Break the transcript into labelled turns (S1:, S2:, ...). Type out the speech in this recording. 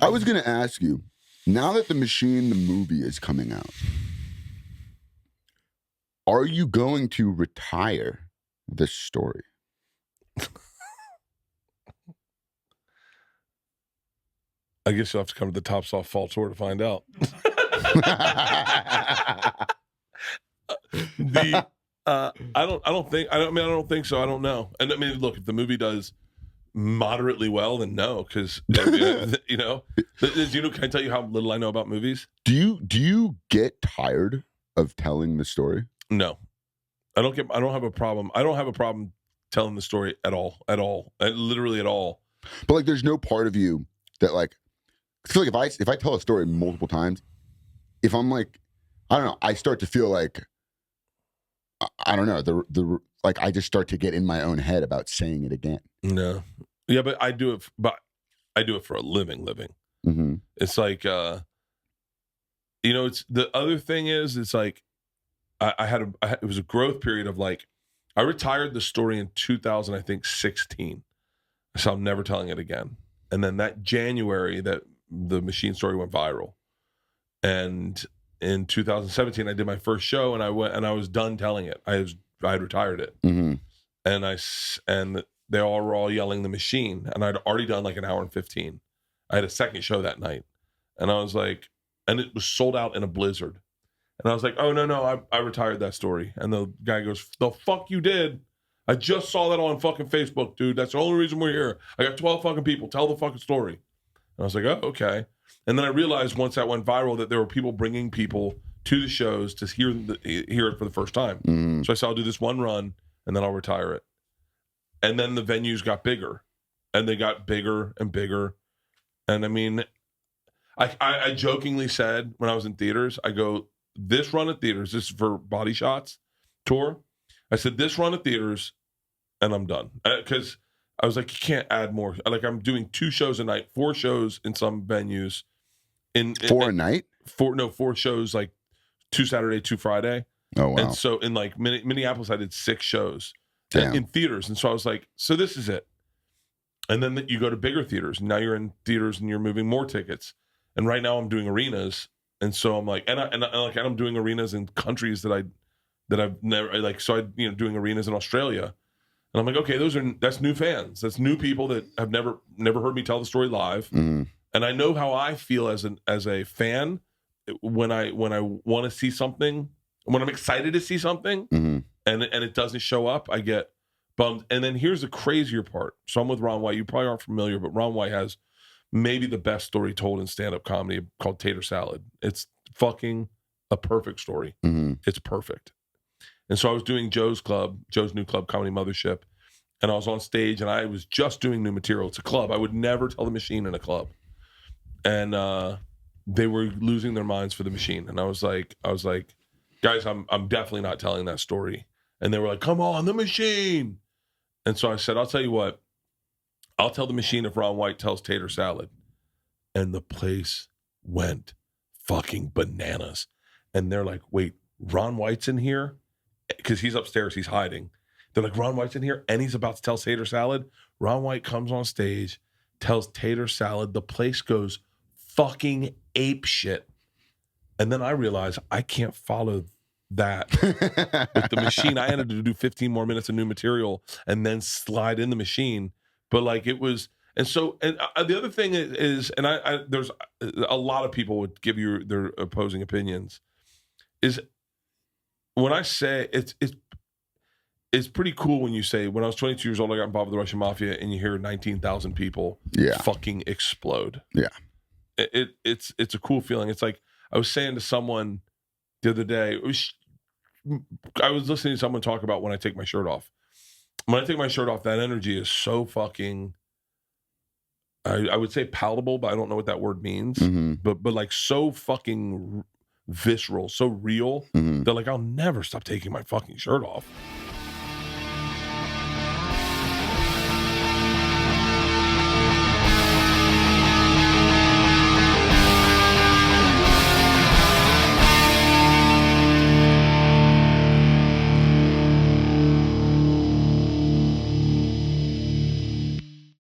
S1: I was going to ask you, now that The Machine, the movie is coming out, are you going to retire this story?
S2: I guess you'll have to come to the Top Soft Fall Tour to find out. I don't think so. I don't know. And I mean, look, if the movie does moderately well, then no, because you know, can I tell you how little I know about movies?
S1: Do you get tired of telling the story?
S2: No, I don't have a problem. I don't have a problem telling the story at all, literally at all.
S1: But like, there's no part of you that like, I feel like if I tell a story multiple times, if I'm like, I don't know, I start to feel like, I don't know, the like I just start to get in my own head about saying it again.
S2: No, yeah, but I do it for a living.
S1: Mm-hmm.
S2: It's like, it's the other thing is, it's like, it was a growth period of like, I retired the story in 2016, so I'm never telling it again. And then that January, that the Machine story went viral, and in 2017 I did my first show, and I was done telling it. I had retired it,
S1: mm-hmm.
S2: and they all were all yelling The Machine, and I'd already done like an hour and 15. I had a second show that night, and I was like, and it was sold out in a blizzard. And I was like, oh, no, I retired that story. And the guy goes, the fuck you did? I just saw that on fucking Facebook, dude. That's the only reason we're here. I got 12 fucking people. Tell the fucking story. And I was like, oh, okay. And then I realized once that went viral that there were people bringing people to the shows to hear it for the first time.
S1: Mm-hmm.
S2: So I said, I'll do this one run, and then I'll retire it. And then the venues got bigger. And they got bigger and bigger. And I mean, I jokingly said when I was in theaters, I go, this run at theaters, this is for Body Shots tour. I said, this run at theaters, and I'm done. Because I was like, you can't add more. Like, I'm doing 2 shows a night, 4 shows in some venues.
S1: A night?
S2: 4 shows, like 2 Saturday, 2 Friday.
S1: Oh, wow.
S2: And so in like Minneapolis, I did 6 shows
S1: in
S2: theaters. And so I was like, so this is it. And then you go to bigger theaters. Now you're in theaters and you're moving more tickets. And right now I'm doing arenas. And so I'm like, and I'm doing arenas in countries that I've never like. So doing arenas in Australia, and I'm like, okay, that's new fans, that's new people that have never heard me tell the story live.
S1: Mm-hmm.
S2: And I know how I feel as a fan when I want to see something, when I'm excited to see something,
S1: mm-hmm.
S2: and it doesn't show up, I get bummed. And then here's the crazier part. So I'm with Ron White. You probably aren't familiar, but Ron White has maybe the best story told in stand-up comedy, called Tater Salad. It's fucking a perfect story.
S1: Mm-hmm.
S2: It's perfect. And so I was doing Joe's new club, Comedy Mothership, and I was on stage, and I was just doing new material. It's a club. I would never tell The Machine in a club. And they were losing their minds for The Machine. And I was like, guys, I'm definitely not telling that story. And they were like, come on, The Machine. And so I said, I'll tell you what, I'll tell The Machine if Ron White tells Tater Salad. And the place went fucking bananas. And they're like, wait, Ron White's in here? Because he's upstairs, he's hiding. They're like, Ron White's in here and he's about to tell Tater Salad. Ron White comes on stage, tells Tater Salad. The place goes fucking ape shit. And then I realized I can't follow that with The Machine. I ended to do 15 more minutes of new material and then slide in The Machine. But like it was, and so, and the other thing is, and I there's a lot of people would give you their opposing opinions, is when I say it's pretty cool when you say, when I was 22 years old, I got involved with the Russian Mafia, and you hear 19,000 people fucking explode.
S1: Yeah.
S2: It's a cool feeling. It's like, I was saying to someone the other day, I was listening to someone talk about when I take my shirt off. When I take my shirt off, that energy is so fucking, I would say palatable, but I don't know what that word means.
S1: Mm-hmm.
S2: But like so fucking visceral, so real.
S1: Mm-hmm.
S2: They're like, I'll never stop taking my fucking shirt off.